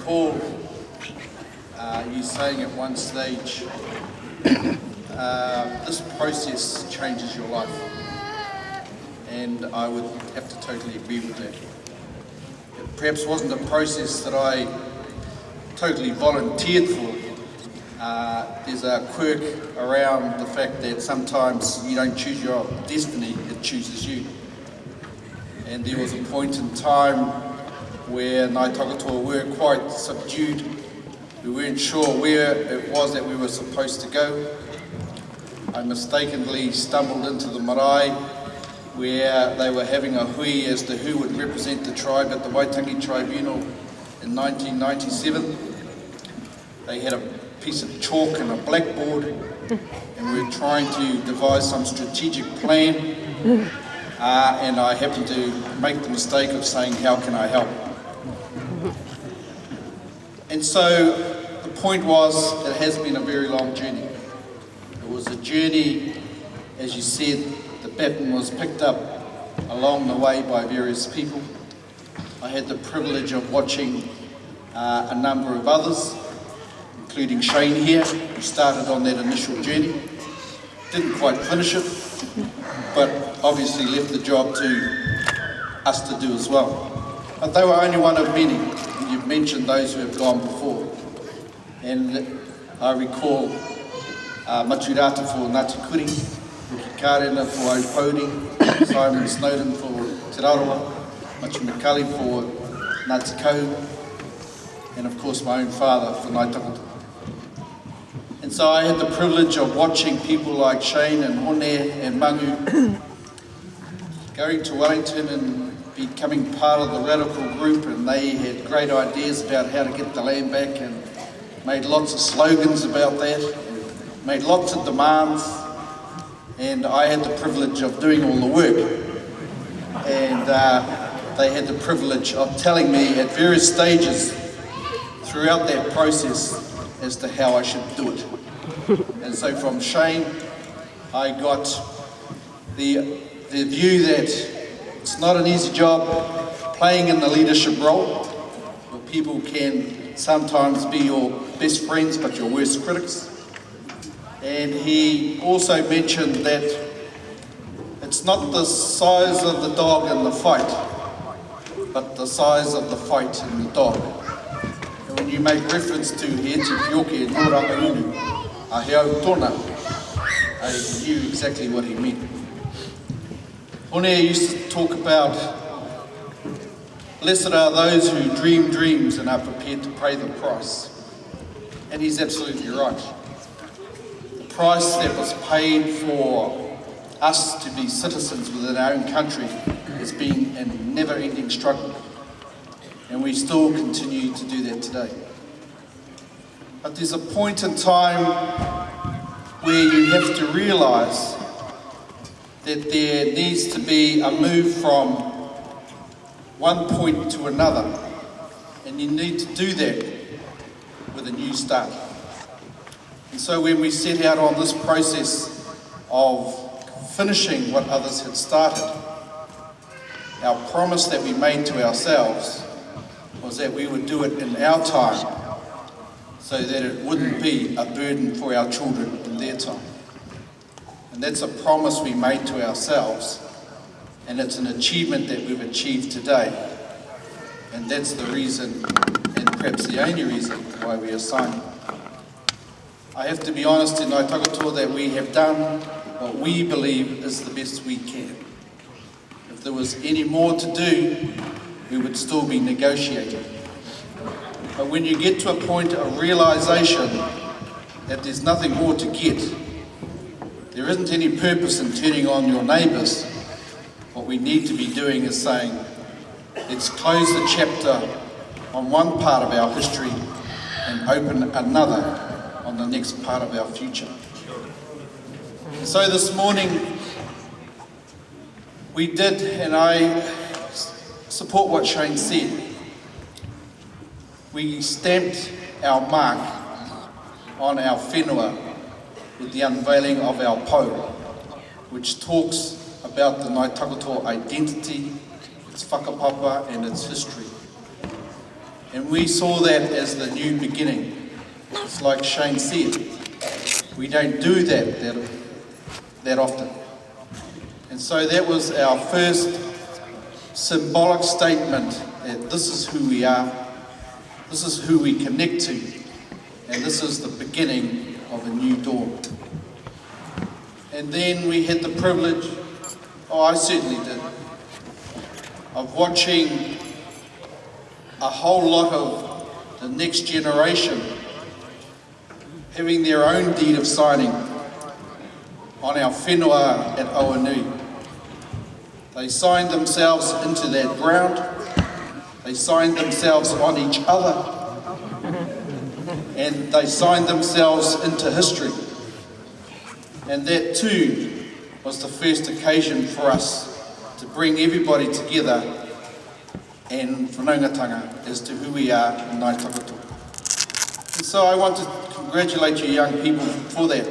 recall you saying at one stage, this process changes your life. And I would have to totally agree with that. It perhaps wasn't a process that I totally volunteered for. There's a quirk around the fact that sometimes you don't choose your destiny, it chooses you. And there was a point in time where Ngāi Takatoa were quite subdued. We weren't sure where it was that we were supposed to go. I mistakenly stumbled into the marae where they were having a hui as to who would represent the tribe at the Waitangi Tribunal in 1997. They had a piece of chalk and a blackboard, and we were trying to devise some strategic plan, and I happened to make the mistake of saying, how can I help? And so the point was, it has been a very long journey. It was a journey, as you said, the baton was picked up along the way by various people. I had the privilege of watching a number of others, including Shane here, who started on that initial journey. Didn't quite finish it, but obviously left the job to us to do as well. But they were only one of many. You've mentioned those who have gone before. And I recall Maturata for Ngāti Kuri, Ruki Kārena for Aupōuri, Simon Snowden for Te Raroa, Machu Mikali for Ngāti Kau, and of course my own father for Ngāi Takatoa. And so I had the privilege of watching people like Shane and Hone and Mangu going to Wellington and becoming part of the radical group, and they had great ideas about how to get the land back and made lots of slogans about that, and made lots of demands, and I had the privilege of doing all the work. And they had the privilege of telling me at various stages throughout that process as to how I should do it. And so from Shane, I got the view that it's not an easy job playing in the leadership role, where people can sometimes be your best friends but your worst critics. And he also mentioned that it's not the size of the dog in the fight, but the size of the fight in the dog. And when you make reference to He Eti Pioke and Nōranga Unu, a Heau Tōna, I knew exactly what he meant. Hone used to talk about, blessed are those who dream dreams and are prepared to pay the price. And he's absolutely right. The price that was paid for us to be citizens within our own country has been a never-ending struggle. And we still continue to do that today. But there's a point in time where you have to realise that there needs to be a move from one point to another, and you need to do that with a new start. And so when we set out on this process of finishing what others had started, our promise that we made to ourselves was that we would do it in our time, so that it wouldn't be a burden for our children in their time. And that's a promise we made to ourselves, and it's an achievement that we've achieved today. And that's the reason, and perhaps the only reason, why we are signing. I have to be honest in Ngāi Takatoa that we have done what we believe is the best we can. If there was any more to do, we would still be negotiating. But when you get to a point of realisation that there's nothing more to get, there isn't any purpose in turning on your neighbours. What we need to be doing is saying, let's close the chapter on one part of our history and open another on the next part of our future. So this morning, we did, and I support what Shane said, we stamped our mark on our whenua with the unveiling of our pou, which talks about the Ngāi Takatoa identity, its whakapapa and its history. And we saw that as the new beginning. It's like Shane said, we don't do that often. And so that was our first symbolic statement that this is who we are, this is who we connect to, and this is the beginning of a new dawn. And then we had the privilege, I certainly did, of watching a whole lot of the next generation having their own deed of signing on our whenua at Oanui. They signed themselves into that ground, they signed themselves on each other, and they signed themselves into history. And that too was the first occasion for us to bring everybody together and whanaungatanga as to who we are in Ngāi Takoto. And so I want to congratulate you young people for that,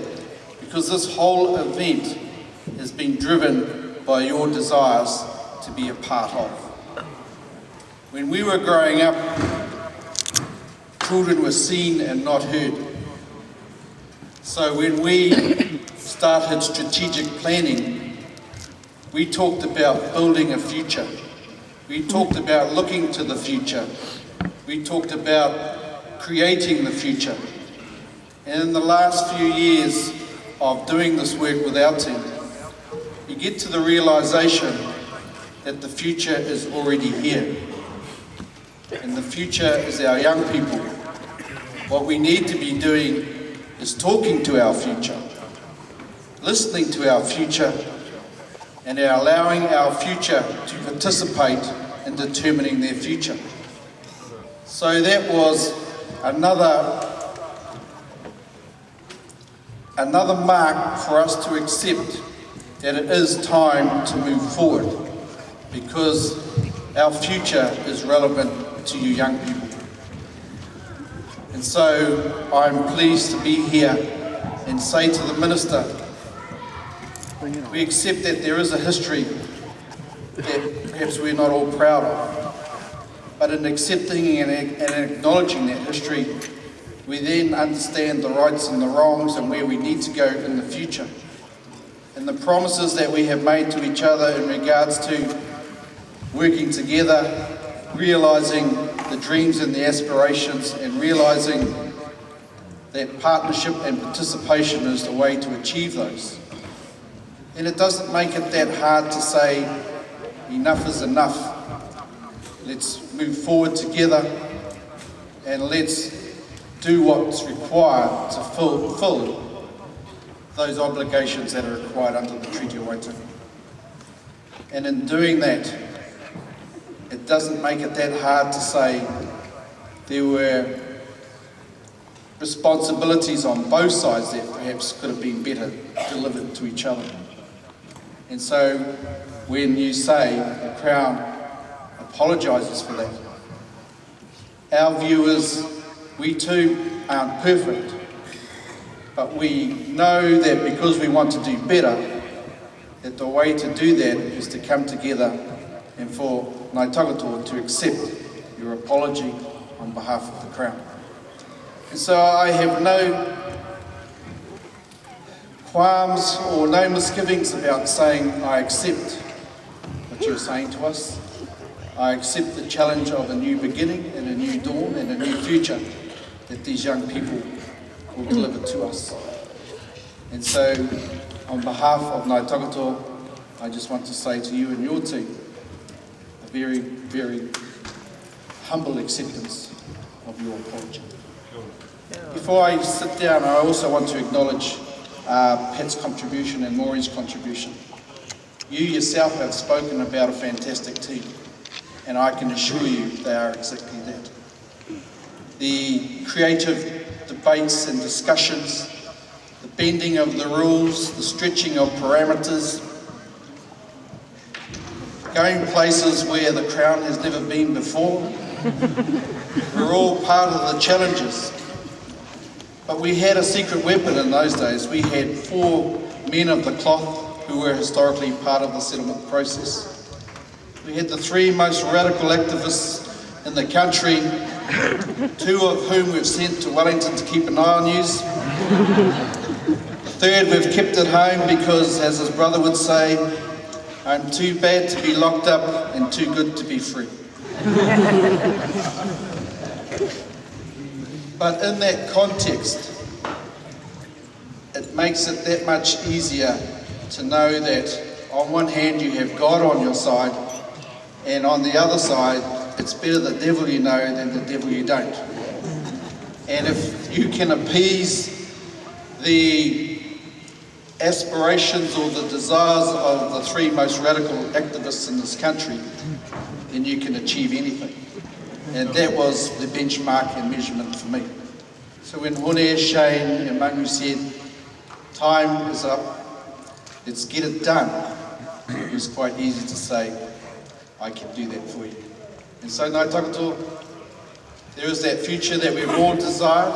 because this whole event has been driven by your desires to be a part of. When we were growing up, children were seen and not heard. So when we started strategic planning, we talked about building a future. We talked about looking to the future. We talked about creating the future. And in the last few years of doing this work with our team, you get to the realization that the future is already here. And the future is our young people. What we need to be doing is talking to our future, listening to our future, and allowing our future to participate in determining their future. So that was another mark for us to accept that it is time to move forward, because our future is relevant to you young people. And so I'm pleased to be here and say to the Minister, we accept that there is a history that perhaps we're not all proud of, but in accepting and acknowledging that history, we then understand the rights and the wrongs and where we need to go in the future. And the promises that we have made to each other in regards to working together, realising the dreams and the aspirations, and realising that partnership and participation is the way to achieve those. And it doesn't make it that hard to say, enough is enough. Let's move forward together and let's do what's required to fulfill those obligations that are required under the Treaty of Waitangi. And in doing that, it doesn't make it that hard to say there were responsibilities on both sides that perhaps could have been better delivered to each other. And so when you say the Crown apologises for that, our view is we too aren't perfect, but we know that because we want to do better, that the way to do that is to come together and for Ngāi Takoto to accept your apology on behalf of the Crown. And so I have no qualms or no misgivings about saying I accept what you're saying to us. I accept the challenge of a new beginning and a new dawn and a new future that these young people will deliver to us. And so on behalf of Ngāi Takoto, I just want to say to you and your team a very, very humble acceptance of your apology. Before I sit down, I also want to acknowledge Pat's contribution and Maureen's contribution. You yourself have spoken about a fantastic team, and I can assure you they are exactly that. The creative debates and discussions, the bending of the rules, the stretching of parameters, going places where the Crown has never been before. We're all part of the challenges. But we had a secret weapon in those days. We had 4 men of the cloth who were historically part of the settlement process. We had the 3 most radical activists in the country, 2 of whom we've sent to Wellington to keep an eye on yous. The 3rd we've kept at home because, as his brother would say, I'm too bad to be locked up and too good to be free. But in that context, it makes it that much easier to know that on one hand you have God on your side, and on the other side, it's better the devil you know than the devil you don't. And if you can appease the aspirations or the desires of the 3 most radical activists in this country, then you can achieve anything. And that was the benchmark and measurement for me. So when Hone, Shane and Mangu said, time is up, let's get it done, it was quite easy to say, I can do that for you. And so Ngāi Takoto, there is that future that we've all desired.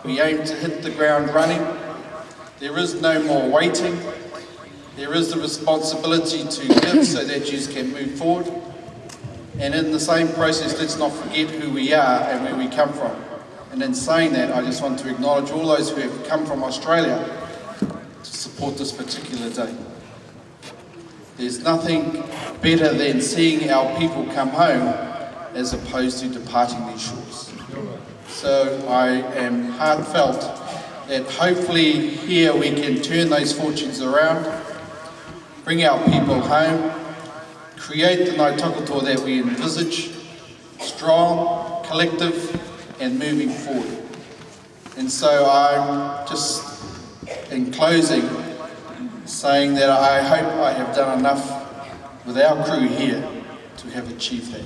We aim to hit the ground running. There is no more waiting. There is the responsibility to live so that you can move forward. And in the same process, let's not forget who we are and where we come from. And in saying that, I just want to acknowledge all those who have come from Australia to support this particular day. There's nothing better than seeing our people come home as opposed to departing these shores. So I am heartfelt that hopefully here we can turn those fortunes around, bring our people home, create the Ngāi Takoto that we envisage, strong, collective, and moving forward. And so I'm just, in closing, saying that I hope I have done enough with our crew here to have achieved that.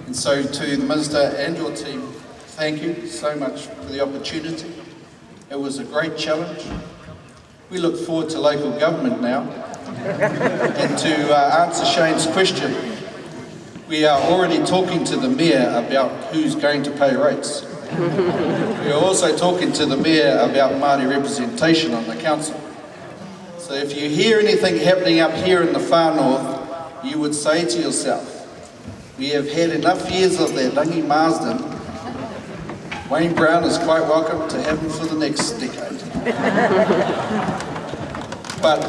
And so to the Minister and your team, thank you so much for the opportunity. It was a great challenge. We look forward to local government now. And to answer Shane's question, we are already talking to the Mayor about who's going to pay rates. We are also talking to the Mayor about Māori representation on the council. So if you hear anything happening up here in the far north, you would say to yourself, we have had enough years of that Rangi Marsden. Wayne Brown is quite welcome to have him for the next decade. But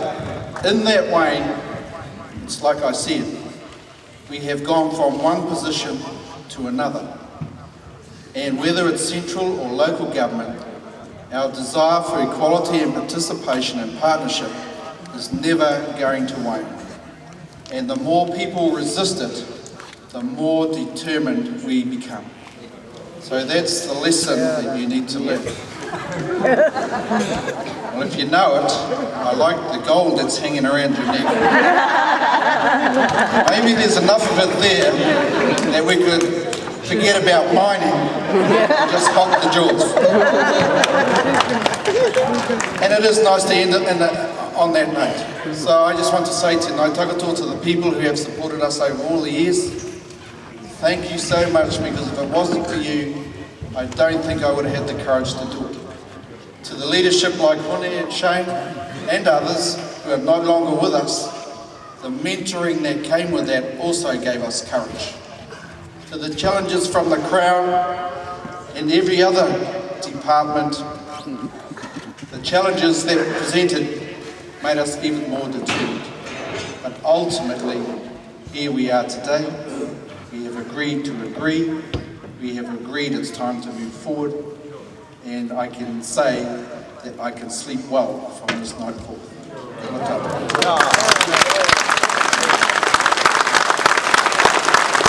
in that Wayne, it's like I said, we have gone from one position to another. And whether it's central or local government, our desire for equality and participation and partnership is never going to wane. And the more people resist it, the more determined we become. So that's the lesson that you need to learn. Well, if you know it, I like the gold that's hanging around your neck. Maybe there's enough of it there that we could forget about mining and just lock the jaws. And it is nice to end it on that note. So I just want to say to Ngāi Takoto, to the people who have supported us over all the years, thank you so much, because if it wasn't for you, I don't think I would have had the courage to do it. To the leadership like Hone and Shane and others who are no longer with us, the mentoring that came with that also gave us courage. To the challenges from the Crown and every other department, the challenges that were presented made us even more determined. But ultimately, here we are today. We have agreed to agree. We have agreed it's time to move forward. And I can say that I can sleep well from this night forward.